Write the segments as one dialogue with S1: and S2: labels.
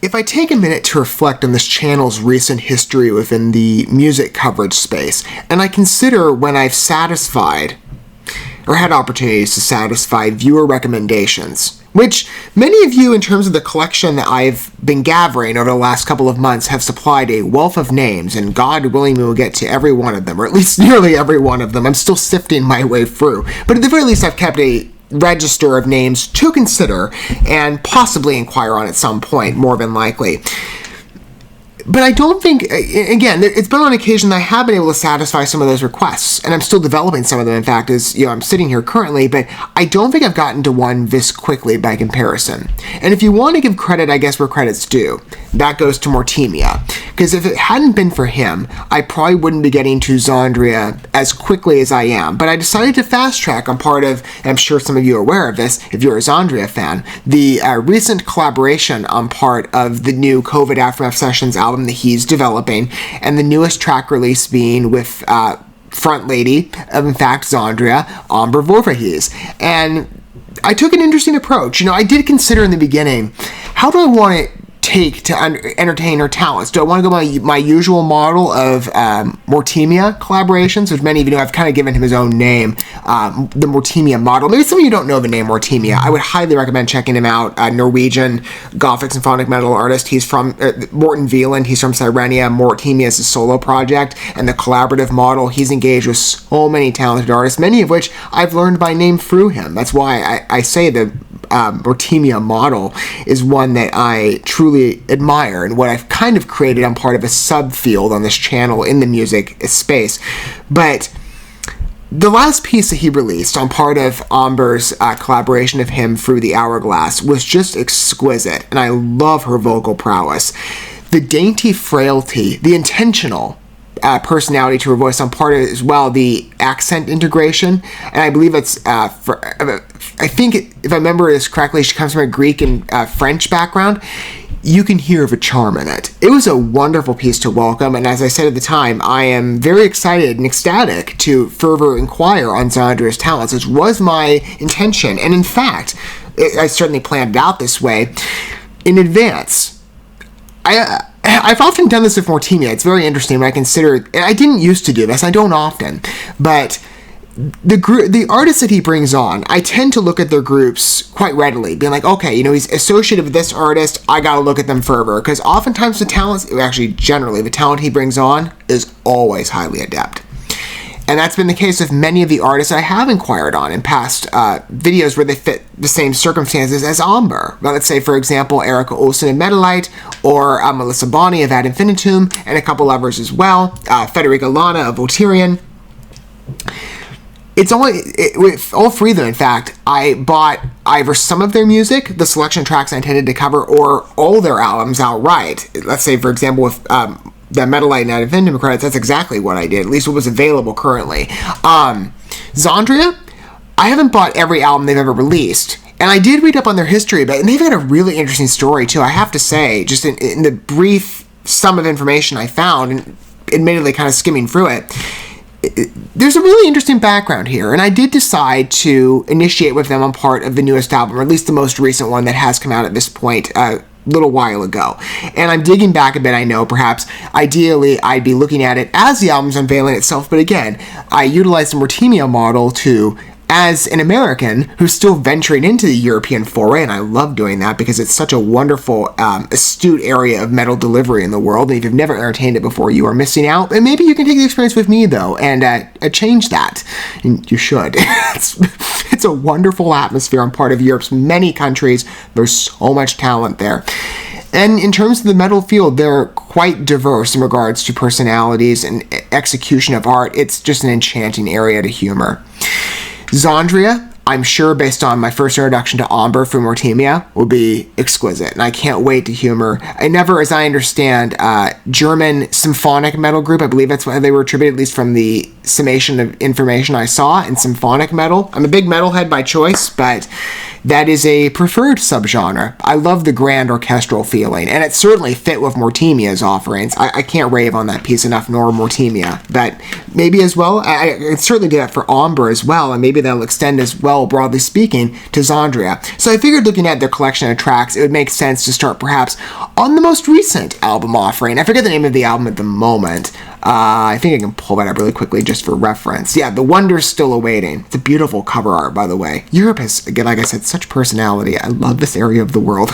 S1: If I take a minute to reflect on this channel's recent history within the music coverage space, and I consider when I've satisfied or had opportunities to satisfy viewer recommendations, which many of you, in terms of the collection that I've been gathering over the last couple of months, have supplied a wealth of names, and God willing, we will get to every one of them, or at least nearly every one of them. I'm still sifting my way through, but at the very least, I've kept a register of names to consider and possibly inquire on at some point, more than likely. But I don't think, again, it's been on occasion that I have been able to satisfy some of those requests, and I'm still developing some of them, in fact, as I'm sitting here currently, but I don't think I've gotten to one this quickly by comparison. And if you want to give credit, I guess, where credit's due, that goes to Mortemia, because if it hadn't been for him, I probably wouldn't be getting to XANDRIA as quickly as I am. But I decided to fast track on part of, and I'm sure some of you are aware of this, if you're a XANDRIA fan, the recent collaboration on part of the new COVID Aftermath Sessions album that he's developing, and the newest track release being with front lady of, in fact, XANDRIA, Amber Voorhees. And I took an interesting approach. I did consider in the beginning, how do I want to take to entertain her talents? Do I want to go my usual model of Mortemia collaborations, which many of you know I've kind of given him his own name, the Mortemia model. Maybe some of you don't know the name Mortemia. I would highly recommend checking him out. Norwegian Gothic symphonic metal artist. He's from Morten Veland. He's from Sirenia. Mortemia is a solo project, and the collaborative model, he's engaged with so many talented artists, many of which I've learned by name through him. That's why I say the Mortemia model is one that I truly admire, and what I've kind of created on part of a subfield on this channel in the music space. But the last piece that he released on part of Amber's collaboration of him through the Hourglass was just exquisite, and I love her vocal prowess. The dainty frailty, the intentional personality to her voice on part of it as well, the accent integration, and I believe it's I think if I remember this correctly, she comes from a Greek and French background. You can hear the charm in it. It was a wonderful piece to welcome, and as I said at the time, I am very excited and ecstatic to further inquire on XANDRIA's talents, which was my intention, and in fact, I certainly planned it out this way in advance. I've often done this with Mortemia. It's very interesting when I consider, and I didn't used to do this, I don't often, but the artists that he brings on, I tend to look at their groups quite readily, being like, okay, he's associated with this artist, I gotta look at them further, because oftentimes generally, the talent he brings on is always highly adept. And that's been the case with many of the artists I have inquired on in past videos where they fit the same circumstances as Amber. Well, let's say, for example, Erica Olsen of Metalite, or Melissa Bonney of Ad Infinitum, and a couple others as well, Federica Lana of Volterian. With all three of them, in fact, I bought either some of their music, the selection tracks I intended to cover, or all their albums outright. Let's say, for example, with the Metalite and Ad Infinitum credits, that's exactly what I did, at least what was available currently. XANDRIA, I haven't bought every album they've ever released, and I did read up on their history, and they've had a really interesting story, too, I have to say, just in the brief sum of information I found, and admittedly kind of skimming through it. There's a really interesting background here, and I did decide to initiate with them on part of the newest album, or at least the most recent one that has come out at this point a little while ago. And I'm digging back a bit, I know, perhaps ideally I'd be looking at it as the album's unveiling itself, but again, I utilized the Mortemia model to, as an American who's still venturing into the European foray, and I love doing that because it's such a wonderful, astute area of metal delivery in the world, and if you've never entertained it before, you are missing out. And maybe you can take the experience with me, though, and change that. And you should. It's a wonderful atmosphere on part of Europe's many countries. There's so much talent there. And in terms of the metal field, they're quite diverse in regards to personalities and execution of art. It's just an enchanting area to humor. XANDRIA, I'm sure, based on my first introduction to Amber from Mortemia, will be exquisite, and I can't wait to humor. I never, as I understand, German symphonic metal group, I believe that's what they were attributed, at least from the summation of information I saw in symphonic metal. I'm a big metalhead by choice, but that is a preferred subgenre. I love the grand orchestral feeling, and it certainly fit with Mortemia's offerings. I can't rave on that piece enough, nor Mortemia, but maybe as well, I could certainly do that for Ombre as well, and maybe that'll extend as well, broadly speaking, to XANDRIA. So I figured looking at their collection of tracks, it would make sense to start perhaps on the most recent album offering. I forget the name of the album at the moment. I think I can pull that up really quickly just for reference. Yeah, The Wonder's Still Awaiting. It's a beautiful cover art, by the way. Europe has, again, like I said, such personality. I love this area of the world.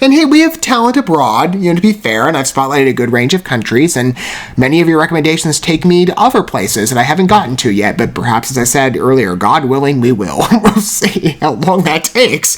S1: And hey, we have talent abroad, to be fair, and I've spotlighted a good range of countries, and many of your recommendations take me to other places that I haven't gotten to yet, but perhaps, as I said earlier, God willing, we will. We'll see how long that takes.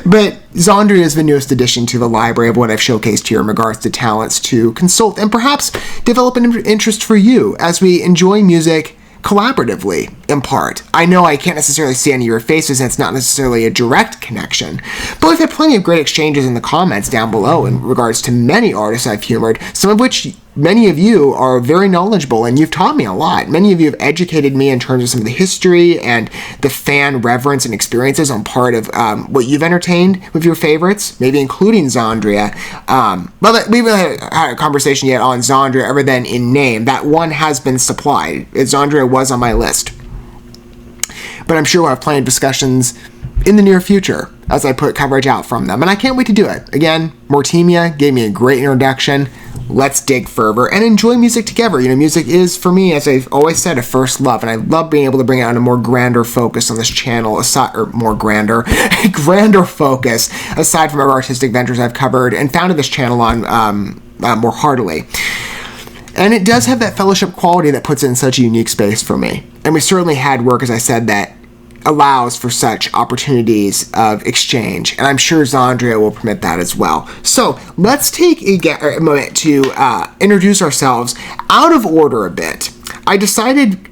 S1: But XANDRIA is the newest addition to the library of what I've showcased here in regards to talents to consult and perhaps develop an interest for you as we enjoy music collaboratively, in part. I know I can't necessarily see any of your faces, and it's not necessarily a direct connection, but we've had plenty of great exchanges in the comments down below in regards to many artists I've humored, some of which many of you are very knowledgeable, and you've taught me a lot. Many of you have educated me in terms of some of the history and the fan reverence and experiences on part of what you've entertained with your favorites, maybe including XANDRIA. But we haven't had a conversation yet on XANDRIA other than in name. That one has been supplied. XANDRIA was on my list. But I'm sure we'll have plenty of discussions in the near future as I put coverage out from them. And I can't wait to do it. Again, Mortemia gave me a great introduction. Let's dig further and enjoy music together. Music is, for me, as I've always said, a first love, and I love being able to bring it on a more grander focus on this channel, grander focus, aside from other artistic ventures I've covered and founded this channel on more heartily. And it does have that fellowship quality that puts it in such a unique space for me. And we certainly had work, as I said, that allows for such opportunities of exchange, and I'm sure XANDRIA will permit that as well. So let's take a moment to introduce ourselves out of order a bit. I decided,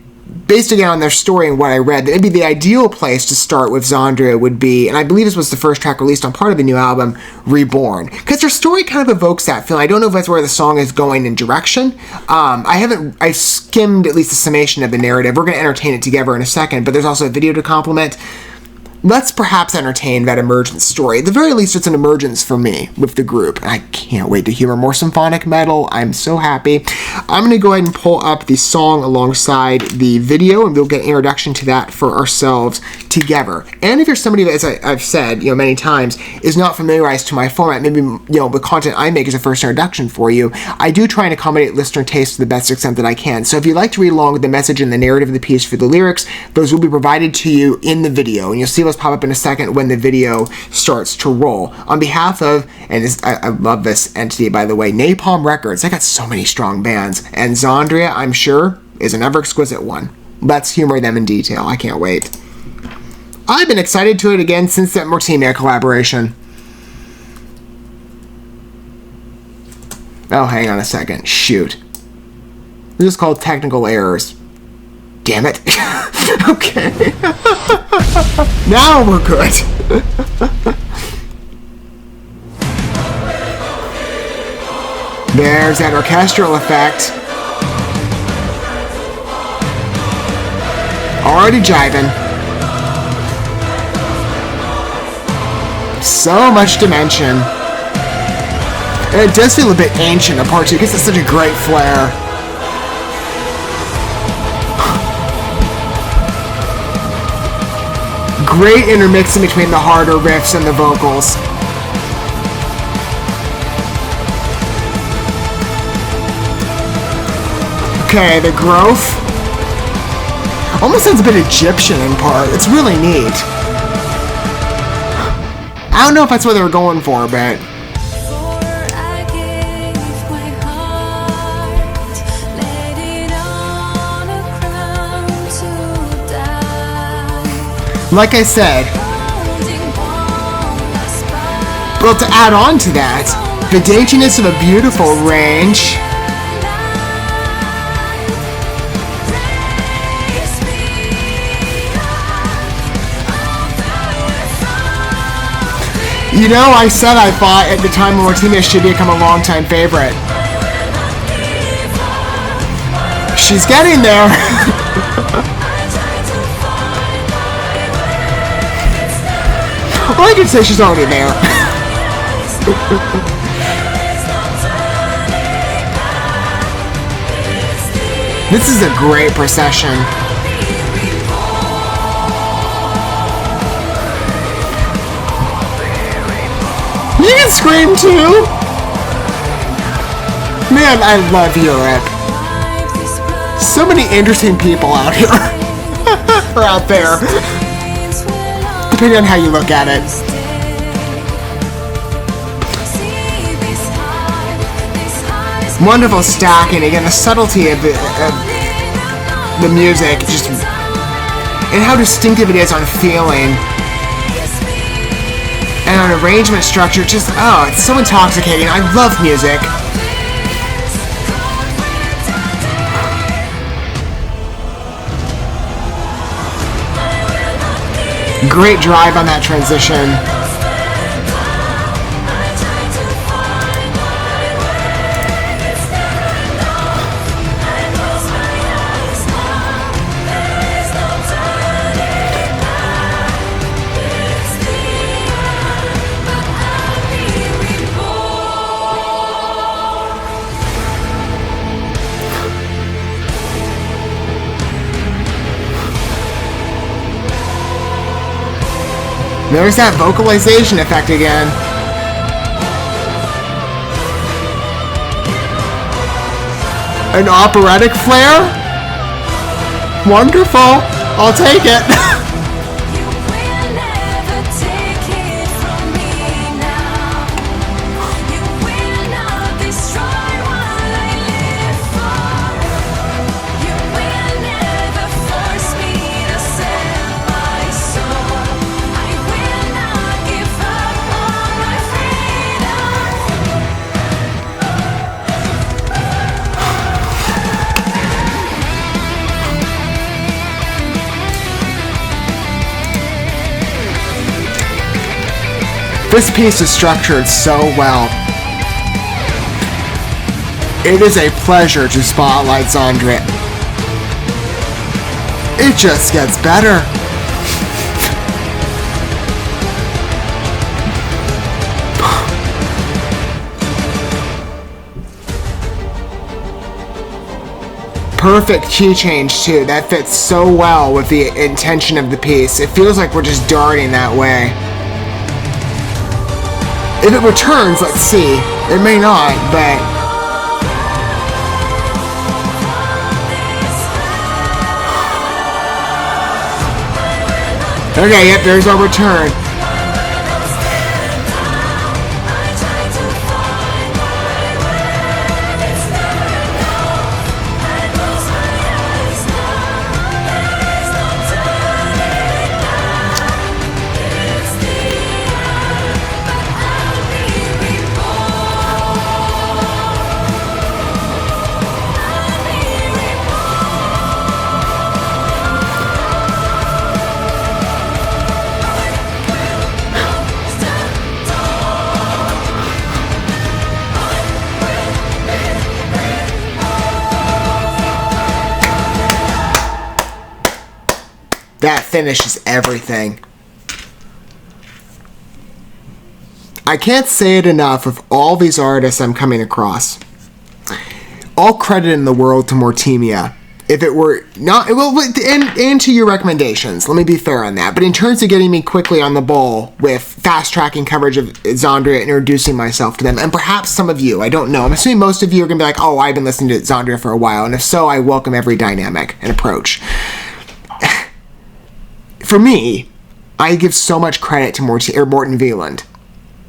S1: based again on their story and what I read, that maybe the ideal place to start with XANDRIA would be, and I believe this was the first track released on part of the new album, Reborn, because their story kind of evokes that feeling. I don't know if that's where the song is going in direction. I skimmed at least a summation of the narrative. We're going to entertain it together in a second, but there's also a video to complement. Let's perhaps entertain that emergence story. At the very least, it's an emergence for me with the group. I can't wait to hear more symphonic metal. I'm so happy. I'm going to go ahead and pull up the song alongside the video, and we'll get an introduction to that for ourselves together. And if you're somebody that, as I've said many times, is not familiarized to my format, maybe the content I make is a first introduction for you, I do try and accommodate listener taste to the best extent that I can. So if you'd like to read along with the message and the narrative of the piece for the lyrics, those will be provided to you in the video, and you'll see those pop up in a second when the video starts to roll. On behalf of, and I love this entity, by the way, Napalm Records. They got so many strong bands, and XANDRIA, I'm sure, is another exquisite one. Let's humor them in detail. I can't wait. I've been excited to it again since that Mortemia collaboration. Oh, hang on a second. Shoot. This is called technical errors. Damn it. Okay. Now we're good. There's that orchestral effect. Already jiving. So much dimension. And it does feel a bit ancient in part 2 because it's such a great flair. Great intermixing between the harder riffs and the vocals. Okay, the growth. Almost sounds a bit Egyptian in part. It's really neat. I don't know if that's what they were going for, but... Like I said, well, to add on to that, the daintiness of a beautiful range. I said I thought at the time Mortemia should become a longtime favorite. She's getting there. Well, I can say she's already there. This is a great procession. You can scream too! Man, I love Europe. So many interesting people out here. Or out there. Depending on how you look at it. Wonderful stacking. Again, the subtlety of the music. Just, and how distinctive it is on feeling. And on arrangement structure. Just, oh, it's so intoxicating. I love music. Great drive on that transition. There's that vocalization effect again. An operatic flair? Wonderful. I'll take it. This piece is structured so well. It is a pleasure to spotlight XANDRIA. It just gets better. Perfect key change too. That fits so well with the intention of the piece. It feels like we're just darting that way. If it returns, let's see. It may not, but... Okay, yep, there's our return. That finishes everything. I can't say it enough of all these artists I'm coming across. All credit in the world to Mortimia. If it were not, well, and to your recommendations, let me be fair on that. But in terms of getting me quickly on the ball with fast-tracking coverage of XANDRIA and introducing myself to them, and perhaps some of you, I don't know. I'm assuming most of you are going to be like, oh, I've been listening to XANDRIA for a while. And if so, I welcome every dynamic and approach. For me, I give so much credit to Morten Veland.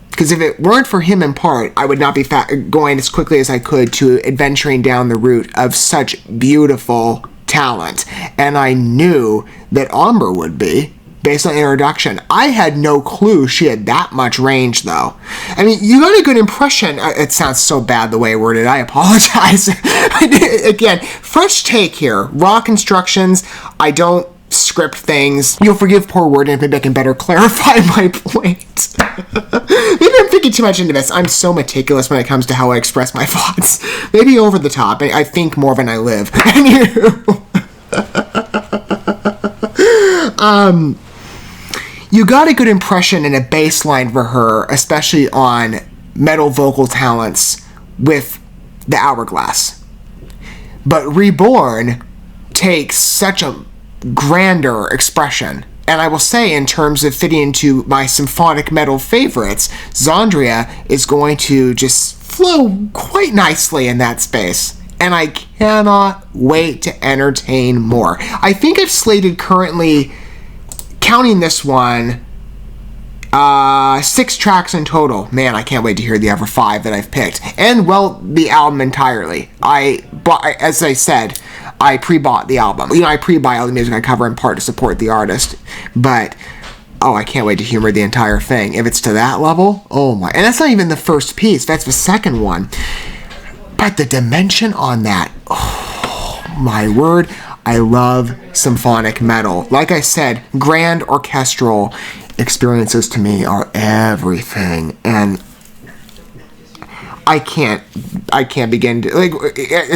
S1: Because if it weren't for him in part, I would not be going as quickly as I could to adventuring down the route of such beautiful talent. And I knew that Amber would be, based on introduction. I had no clue she had that much range, though. I mean, you got a good impression. It sounds so bad the way I worded it. I apologize. Again, fresh take here. Raw constructions. I don't script things. You'll forgive poor wording if maybe I can better clarify my point. Maybe I'm thinking too much into this. I'm so meticulous when it comes to how I express my thoughts. Maybe over the top. I think more than I live. you got a good impression and a baseline for her, especially on metal vocal talents with the Hourglass. But Reborn takes such a grander expression. And I will say, in terms of fitting into my symphonic metal favorites, XANDRIA is going to just flow quite nicely in that space. And I cannot wait to entertain more. I think I've slated currently, counting this one, 6 tracks in total. Man, I can't wait to hear the other 5 that I've picked. And, well, the album entirely. As I said, I pre-bought the album. I pre-buy all the music I cover in part to support the artist. But, I can't wait to humor the entire thing. If it's to that level, oh my. And that's not even the first piece. That's the second one. But the dimension on that, oh my word. I love symphonic metal. Like I said, grand orchestral experiences to me are everything, and I can't begin to,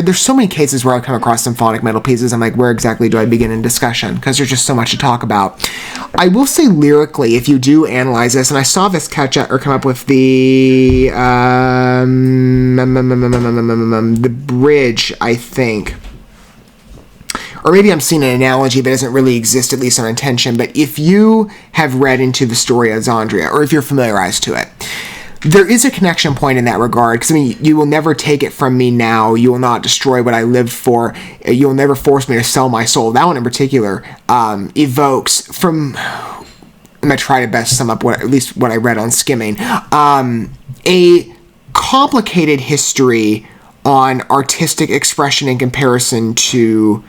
S1: there's so many cases where I come across symphonic metal pieces. I'm like, where exactly do I begin in discussion? Because there's just so much to talk about. I will say lyrically, if you do analyze this, and I saw this come up with the bridge, I think. Or maybe I'm seeing an analogy that doesn't really exist, at least on intention, but if you have read into the story of XANDRIA, or if you're familiarized to it, there is a connection point in that regard, because, you will never take it from me now, you will not destroy what I lived for, you'll never force me to sell my soul. That one in particular evokes from, I'm going to try to best sum up at least what I read on skimming, a complicated history on artistic expression in comparison to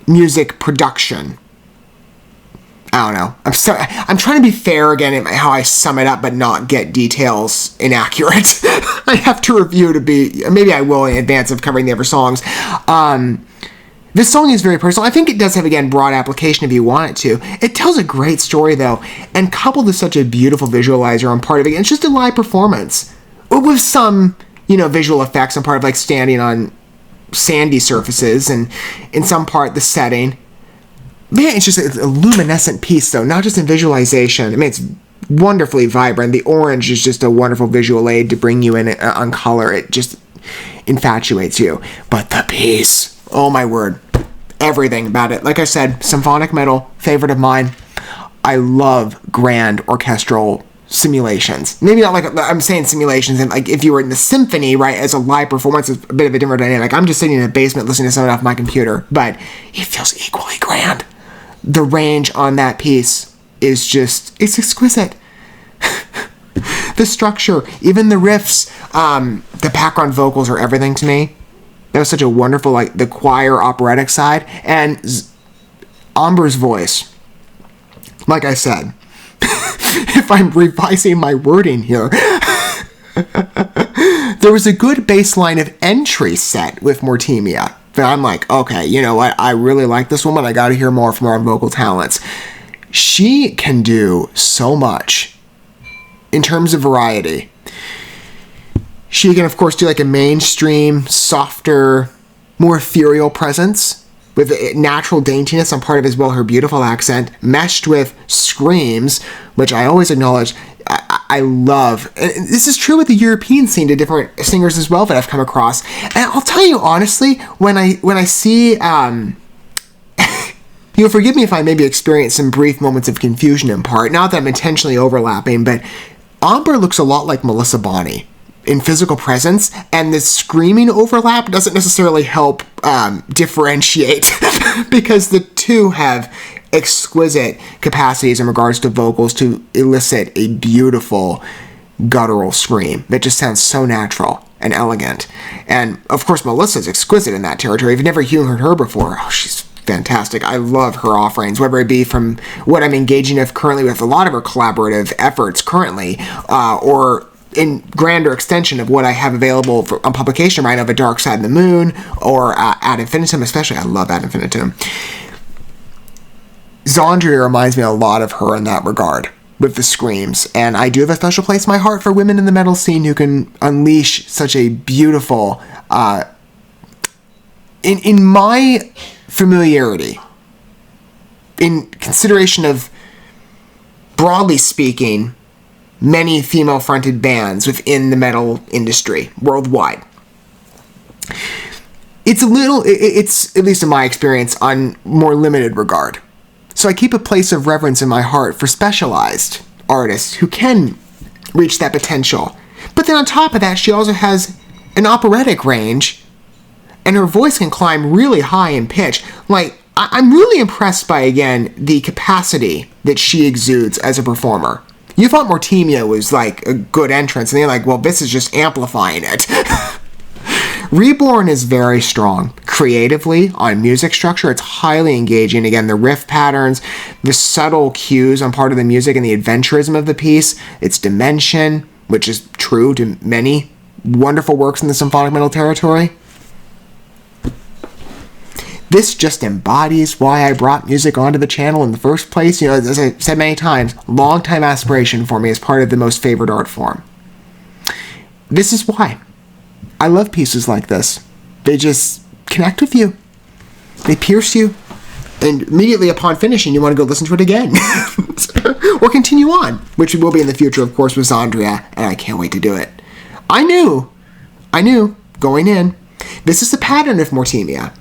S1: music production. I don't know. I'm trying to be fair again in how I sum it up, but not get details inaccurate. I have to review to be. Maybe I will in advance of covering the other songs. This song is very personal. I think it does have, again, broad application if you want it to. It tells a great story, though, and coupled with such a beautiful visualizer on part of it, it's just a live performance with some, visual effects on part of, like, standing on sandy surfaces, and in some part the setting. Man, it's just a luminescent piece, though, not just in visualization. It's wonderfully vibrant. The orange is just a wonderful visual aid to bring you in on color. It just infatuates you. But the piece, oh my word, everything about it. Like I said, symphonic metal, favorite of mine. I love grand orchestral simulations. Maybe not like I'm saying simulations, and like if you were in the symphony, right, as a live performance, it's a bit of a different dynamic. I'm just sitting in a basement listening to something off my computer, but it feels equally grand. The range on that piece is just, it's exquisite. The structure, even the riffs, the background vocals are everything to me. That was such a wonderful, like, the choir operatic side, and Amber's voice, like I said, if I'm revising my wording here, there was a good baseline of entry set with Mortemia. But I'm like, okay, you know what? I really like this woman. I got to hear more from her vocal talents. She can do so much in terms of variety. She can, of course, do like a mainstream, softer, more ethereal presence with natural daintiness on part of, as well, her beautiful accent, meshed with screams, which I always acknowledge I love. And this is true with the European scene to different singers as well that I've come across. And I'll tell you honestly, when I see, you'll forgive me if I maybe experience some brief moments of confusion in part. Not that I'm intentionally overlapping, but Amber looks a lot like Melissa Bonney in physical presence, and the screaming overlap doesn't necessarily help differentiate because the two have exquisite capacities in regards to vocals to elicit a beautiful guttural scream that just sounds so natural and elegant. And of course Melissa's exquisite in that territory. If you've never heard her before, she's fantastic. I love her offerings, whether it be from what I'm engaging with currently with a lot of her collaborative efforts currently, or in grander extension of what I have available on publication right now, of A Dark Side of the Moon, or Ad Infinitum, especially. I love Ad Infinitum. XANDRIA reminds me a lot of her in that regard, with the screams, and I do have a special place in my heart for women in the metal scene who can unleash such a beautiful, in my familiarity, in consideration of broadly speaking, many female-fronted bands within the metal industry worldwide. It's, at least in my experience, on more limited regard. So I keep a place of reverence in my heart for specialized artists who can reach that potential. But then on top of that, she also has an operatic range, and her voice can climb really high in pitch. Like, I'm really impressed by, again, the capacity that she exudes as a performer. You thought Mortemia was, like, a good entrance, and you're like, well, this is just amplifying it. REBORN is very strong. Creatively, on music structure, it's highly engaging. Again, the riff patterns, the subtle cues on part of the music, and the adventurism of the piece, its dimension, which is true to many wonderful works in the symphonic metal territory. This just embodies why I brought music onto the channel in the first place. You know, as I said many times, long-time aspiration for me as part of the most favored art form. This is why. I love pieces like this. They just connect with you. They pierce you. And immediately upon finishing, you want to go listen to it again. Or continue on, which will be in the future, of course, with XANDRIA, and I can't wait to do it. I knew, going in, this is the pattern of Mortemia.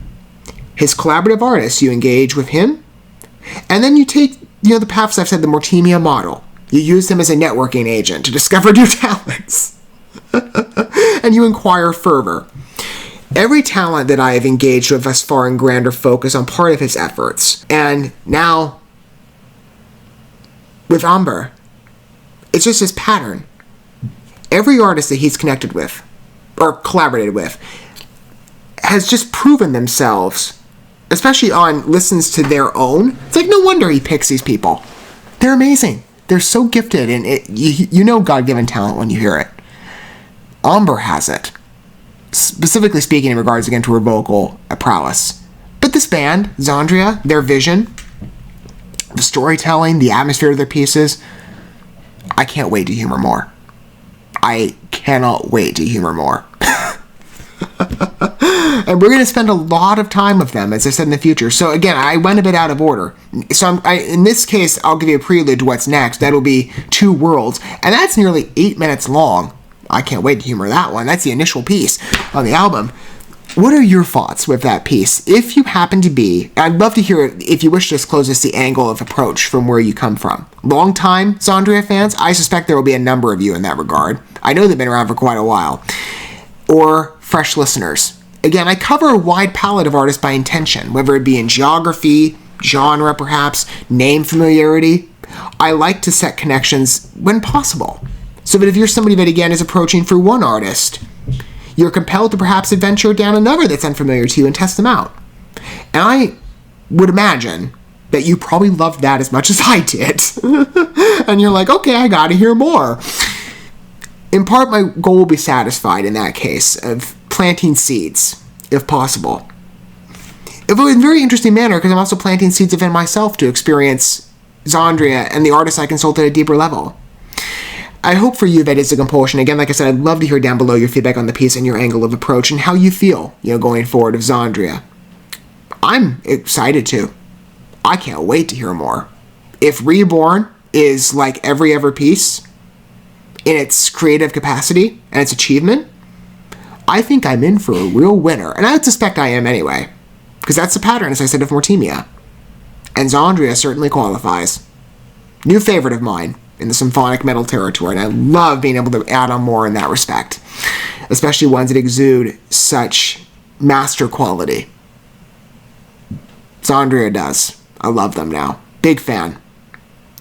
S1: His collaborative artists, you engage with him, and then you take, the paths I've said, the Mortemia model. You use him as a networking agent to discover new talents. And you inquire further. Every talent that I have engaged with thus far in grander focus on part of his efforts, and now with Amber, it's just his pattern. Every artist that he's connected with, or collaborated with, has just proven themselves, especially on listens to their own. It's like, no wonder he picks these people. They're amazing. They're so gifted, and you know God-given talent when you hear it. Amber has it. Specifically speaking in regards, again, to her vocal prowess. But this band, XANDRIA, their vision, the storytelling, the atmosphere of their pieces, I can't wait to humor more. I cannot wait to humor more. And we're going to spend a lot of time with them, as I said, in the future. So again, I went a bit out of order. So in this case, I'll give you a prelude to what's next. That'll be Two Worlds. And that's nearly 8 minutes long. I can't wait to humor that one. That's the initial piece on the album. What are your thoughts with that piece? If you happen to be, I'd love to hear it if you wish to disclose us the angle of approach from where you come from. Long-time XANDRIA fans, I suspect there will be a number of you in that regard. I know they've been around for quite a while. Or fresh listeners. Again, I cover a wide palette of artists by intention, whether it be in geography, genre perhaps, name familiarity. I like to set connections when possible. So that if you're somebody that, again, is approaching for one artist, you're compelled to perhaps adventure down another that's unfamiliar to you and test them out. And I would imagine that you probably loved that as much as I did. And you're like, okay, I gotta hear more. In part, my goal will be satisfied in that case of planting seeds, if possible. In a very interesting manner, because I'm also planting seeds within myself to experience XANDRIA and the artists I consult at a deeper level. I hope for you that it's a compulsion. Again, like I said, I'd love to hear down below your feedback on the piece and your angle of approach and how you feel, going forward of XANDRIA. I'm excited to. I can't wait to hear more. If REBORN is like every other piece in its creative capacity and its achievement, I think I'm in for a real winner. And I would suspect I am anyway, because that's the pattern, as I said, of Mortemia. And XANDRIA certainly qualifies. New favorite of mine in the symphonic metal territory, and I love being able to add on more in that respect, especially ones that exude such master quality. XANDRIA does. I love them now. Big fan.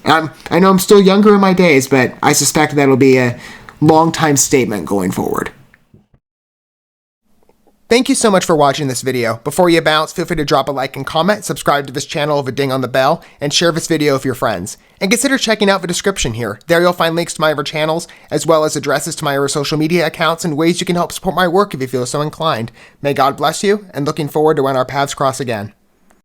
S1: I know I'm still younger in my days, but I suspect that'll be a long-time statement going forward. Thank you so much for watching this video. Before you bounce, feel free to drop a like and comment, subscribe to this channel with a ding on the bell, and share this video with your friends. And consider checking out the description here. There you'll find links to my other channels, as well as addresses to my other social media accounts and ways you can help support my work if you feel so inclined. May God bless you, and looking forward to when our paths cross again.